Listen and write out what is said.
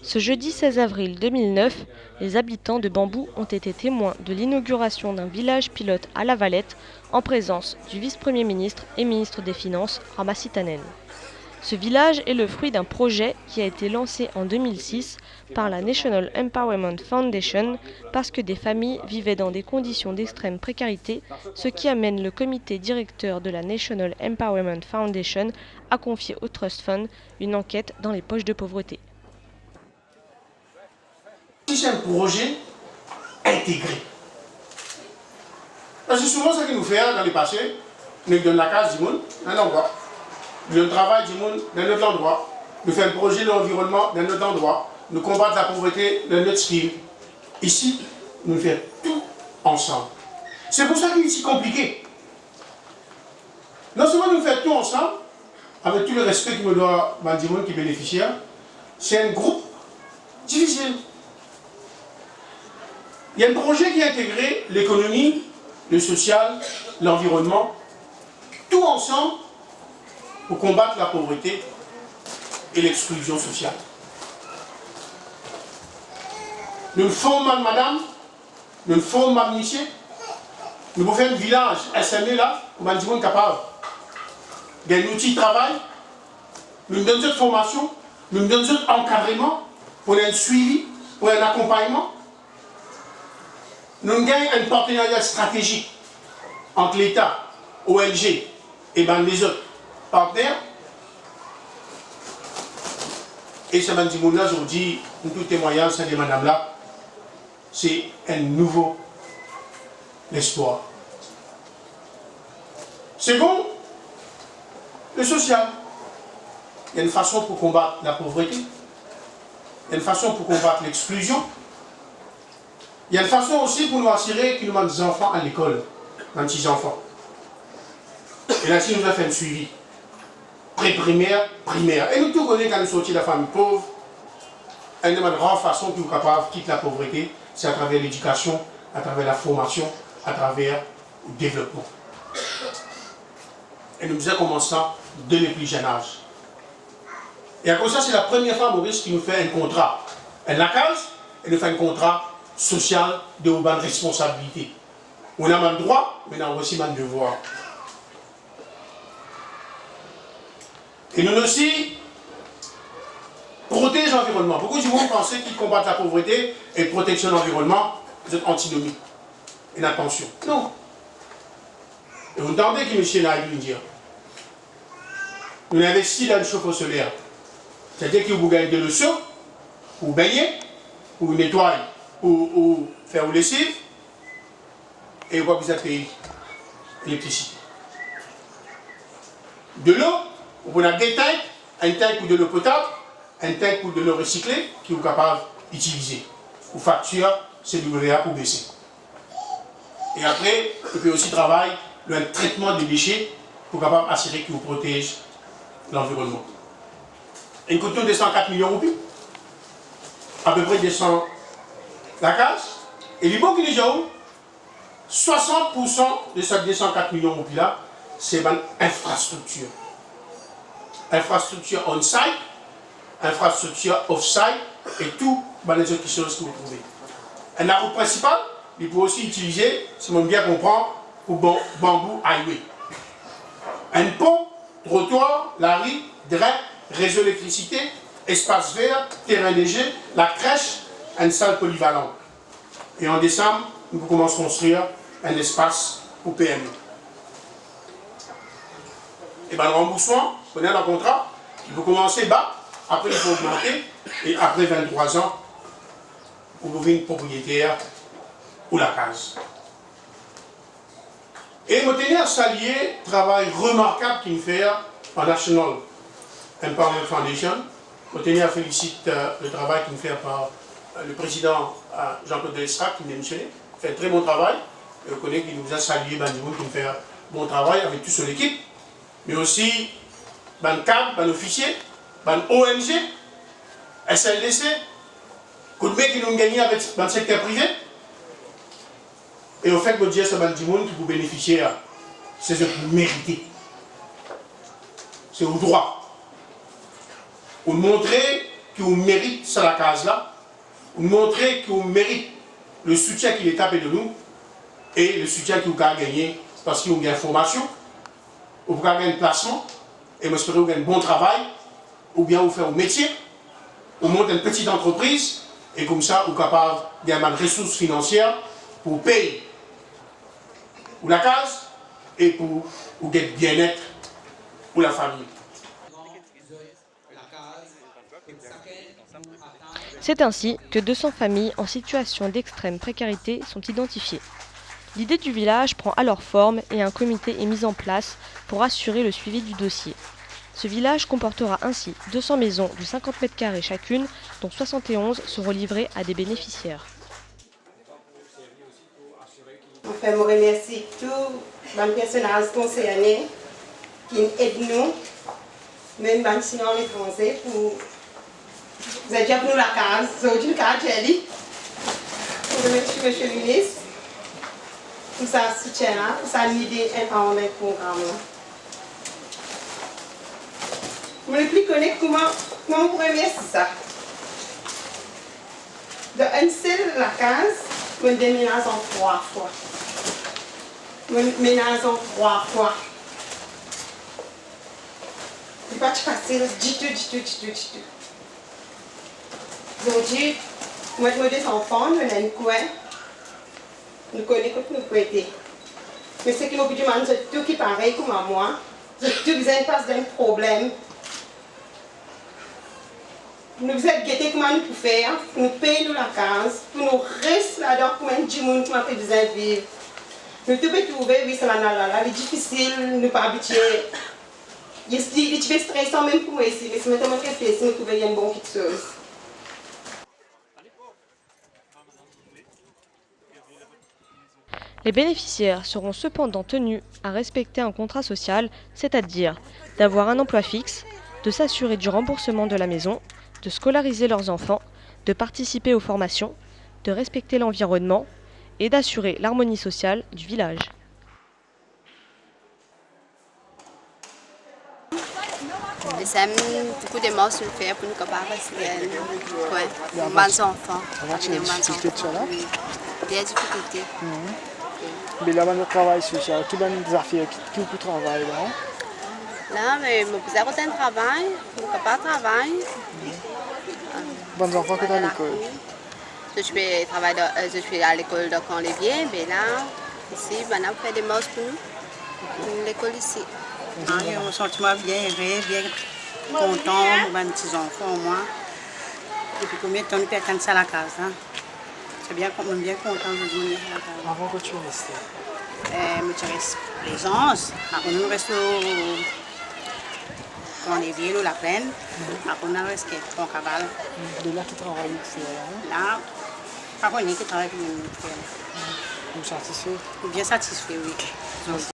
Ce jeudi 16 avril 2009, les habitants de Bambou ont été témoins de l'inauguration d'un village pilote à La Valette en présence du vice-premier ministre et ministre des Finances, Ramassi Tanen. Ce village est le fruit d'un projet qui a été lancé en 2006 par la National Empowerment Foundation parce que des familles vivaient dans des conditions d'extrême précarité, ce qui amène le comité directeur de la National Empowerment Foundation à confier au Trust Fund une enquête dans les poches de pauvreté. Si c'est un projet intégré, parce que souvent ce qu'il nous fait dans le passé, nous donne la case du monde, un endroit. Le travail du monde dans notre endroit, nous faisons un projet de l'environnement dans notre endroit, nous combattons la pauvreté dans notre style. Ici, nous faisons tout ensemble. C'est pour ça qu'il est si compliqué. Non seulement nous faisons tout ensemble, avec tout le respect qu'il me doit Bandimoun qui est bénéficiaire, c'est un groupe difficile. Il y a un projet qui a intégré l'économie, le social, l'environnement, tout ensemble, pour combattre la pauvreté et l'exclusion sociale. Nous formons madame, nous formons monsieur, nous pouvons faire un village SME là, pour que les gens capable d'un outil de travail, nous donnons cette formation, nous donnons cet encadrement pour un suivi, pour un accompagnement. Nous gagnons un partenariat stratégique entre l'État, ONG et les autres partenaires. Et ce Bandimoun-là, je vous dis, tout témoignage, c'est de madame-là, c'est un nouveau espoir. Second, le social. Il y a une façon pour combattre la pauvreté. Il y a une façon pour combattre l'exclusion. Il y a une façon aussi pour nous assurer qu'il nous manque des enfants à l'école, des petits-enfants. Et là, si nous avons fait un suivi pré-primaire, primaire. Et nous tous connaissons quand nous sortons de la famille pauvre, une des grandes façons pour nous capables de quitter la pauvreté, c'est à travers l'éducation, à travers la formation, à travers le développement. Et nous faisons commencer ça dès le plus jeune âge. Et à cause de ça, c'est la première fois, Maurice, qui nous fait un contrat. Elle la case, et nous fait un contrat social de bonne responsabilité. On a un droit, mais on a aussi un devoir. Et nous aussi protégeons l'environnement. Beaucoup de gens pensent qu'ils combattent la pauvreté et protection de l'environnement, vous êtes antinomie. Et attention. Non. Et vous entendez que M. Naïdou dit, nous investissons dans le chauffe-eau solaire. C'est-à-dire que vous gagnez de l'eau pour baigner, pour nettoyer, pour faire une lessive, et vous avez payé l'électricité. De l'eau, vous avez des tanks, un tank pour de l'eau potable, un tank pour de l'eau recyclée, qui vous capable d'utiliser. Vous facture CWA pour baisser. Et après, vous pouvez aussi travailler le traitement des déchets pour capable assurer que vous protège l'environnement. Une coûte de 104 millions de roupies, à peu près 200 la case, et les bons qui déjà où 60% de ces 204 millions de roupies là, c'est une infrastructure. Infrastructure on-site, infrastructure off-site, et tout les autres choses que vous trouvez. Un arbre principal, il peut aussi utiliser, si on bien comprend, pour bambou highway. Un pont, trottoir, la rue, drain, réseau d'électricité, espace vert, terrain léger, la crèche, une salle polyvalente. Et en décembre, nous commençons à construire un espace pour PME. Et bien le remboursement, vous prenez un contrat, il faut commencer bas, après il faut augmenter, et après 23 ans, vous devenez propriétaire ou la case. Et je tenais à saluer le travail remarquable qu'il fait en National Empowerment Foundation. Je tenais à féliciter le travail qu'il fait par le président Jean-Claude Delestrat, qui m'a mentionné. Il fait un très bon travail. Je connais qu'il nous a salué, Bandimoun, qui fait un bon travail avec toute son équipe. Mais aussi, ban cadre, ban officier, ban ONG, SLDC, coup de main qui nous gagnent avec le secteur privé. Et au fait, vous dites à Bandimoun qui vous bénéficiez, c'est ce que vous méritez. c'est au droit. Pour montrer que vous méritez ça la case là, pour montrer que vous méritez le soutien qu'il est tapé de nous et le soutien que vous avez gagné parce que vous avez une formation, vous avez un placement, et j'espère que vous avez un bon travail, ou bien vous faites un métier, vous montez une petite entreprise, et comme ça, vous êtes capable d'avoir des ressources financières pour payer pour la case et pour gagner bien-être pour la famille. C'est ainsi que 200 familles en situation d'extrême précarité sont identifiées. L'idée du village prend alors forme et un comité est mis en place pour assurer le suivi du dossier. Ce village comportera ainsi 200 maisons de 50 mètres carrés chacune, dont 71 seront livrées à des bénéficiaires. Enfin, je remercie tous les personnages concernés qui aident nous, même si on est français, pour vous avez déjà pour nous la case, vous avez une carte, j'ai dit. Je remercie monsieur le ministre pour sa soutien-là, pour sa idée dans le programme. Je ne plus connaître comment on pourrait remercier ça. De un seul la case, je déménage en 3 fois. Je ménage en 3 fois. C'est pas facile du tout. Aujourd'hui, moi et mes enfants, nous avons un coin. Nous connaissons que nous prêtons. Mais ce qui nous demande, c'est tout qui est pareil comme moi. C'est tout besoin de passer d'un problème. Nous vous êtes guettés comment nous pouvons faire, pour nous payer la case, pour nous rester là-dedans pour un petit monde qui m'a fait besoin de vivre. Nous devons trouver, oui, c'est là, c'est difficile, nous ne pas habituer. Il est stressant même pour moi ici, mais c'est maintenant que je fais, si nous trouvons une bonne petite chose. Les bénéficiaires seront cependant tenus à respecter un contrat social, c'est-à-dire d'avoir un emploi fixe, de s'assurer du remboursement de la maison, de scolariser leurs enfants, de participer aux formations, de respecter l'environnement et d'assurer l'harmonie sociale du village. Nous avons beaucoup de choses à faire pour nous capables de bons enfants. Des difficultés là? Des difficultés. Mais là, on travaille social, tout le monde des affaires qui peut travailler là. Là, mais je suis un travail, je suis capable de travailler. Bons enfants qui sont à l'école. Je suis à l'école de Camp-Lévier, mais là, ici, on fait des choses pour nous. L'école ici. J'ai un sentiment bien heureux, bien content pour mes petits enfants, moi. Depuis combien de temps nous perdons ça à la case? Hein? C'est bien, bien content de venir à la case. Avant que tu restes. Je reste présence. Après, nous restons dans les villes ou la plaine. Après, nous restons en cavale. De là, tu travailles ici. Là, par contre, il y a qui travaille pour nous. Vous êtes satisfait? Bien satisfait, oui.